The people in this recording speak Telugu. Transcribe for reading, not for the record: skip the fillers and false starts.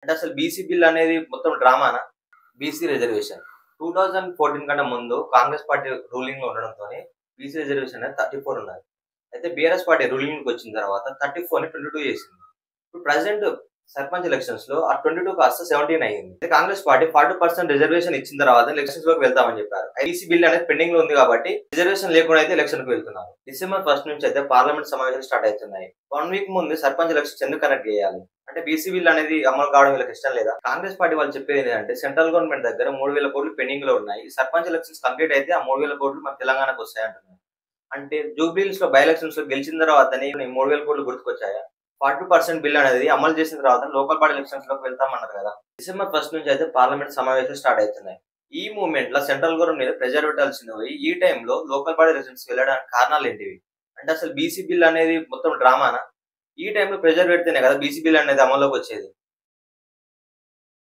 అంటే అసలు బీసీ బిల్ అనేది మొత్తం డ్రామానా? బీసీ రిజర్వేషన్ 2014 కన్నా ముందు కాంగ్రెస్ పార్టీ రూలింగ్‌లో ఉండడంతోని బీసీ రిజర్వేషన్ అనేది 34 ఉన్నది. అయితే బీఆర్ఎస్ పార్టీ రూలింగ్‌లోకొచ్చిన తర్వాత 34ని 22 చేసింది. ఇప్పుడు ప్రెజెంట్ సర్పంచ్ ఎలక్షన్స్‌లో ఆ 22 కాస్త 17 అయింది. అయితే కాంగ్రెస్ పార్టీ 40% రిజర్వేషన్ ఇచ్చిన తర్వాత ఎలక్షన్స్‌లోకి వెళ్తామని చెప్పారు. బీసీ బిల్ అనేది పెండింగ్‌లో ఉంది కాబట్టి రిజర్వేషన్ లేకుండా అయితే ఎలక్షన్‌కి వెళ్తున్నారు. డిసెంబర్ 1 నుంచి అయితే పార్లమెంట్ సమావేశాలు స్టార్ట్ అవుతున్నాయి. 1 వీక్ ముందు సర్పంచ్ ఎలక్షన్స్ ఎందుకు కండక్ట్ చేయాలి? అంటే బీసీ బిల్ అనేది అమలు కావడం వీళ్ళకి ఇష్టం లేదా? కాంగ్రెస్ పార్టీ వాళ్ళు చెప్పేది ఏంటంటే సెంట్రల్ గవర్నమెంట్ దగ్గర 3000 కోట్లు పెండింగ్ లో ఉన్నాయి. సర్పంచ్ ఎలక్షన్స్ కంప్లీట్ అయితే ఆ 3000 కోట్లు మన తెలంగాణకు వస్తాయంటున్నారు. అంటే జూబ్లీహిల్స్ లో బై ఎలక్షన్స్ లో గెలిచిన తర్వాతనే 3000 కోట్లు గుర్తుకొచ్చాయా? 40% బిల్ అనేది అమలు చేసిన తర్వాత లోకల్ బాడీ ఎలక్షన్స్ లోకి వెళ్తామన్నారు కదా. డిసెంబర్ 1 నుంచి అయితే పార్లమెంట్ సమావేశాలు స్టార్ట్ అవుతున్నాయి. ఈ మూవ్‌మెంట్ లో సెంట్రల్ గవర్నమెంట్ మీద ప్రెషర్ పెట్టాల్సింది పోయి ఈ టైంలో లోకల్ బాడీ ఎలక్షన్స్ వెళ్ళడానికి కారణాలు ఏంటివి? అంటే అసలు బీసీ బిల్ అనేది మొత్తం డ్రామానా? ఈ టైంలో ప్రెషర్ పెడితేనే కదా బీసీ బిల్ అనేది అమల్లోకి వచ్చేది.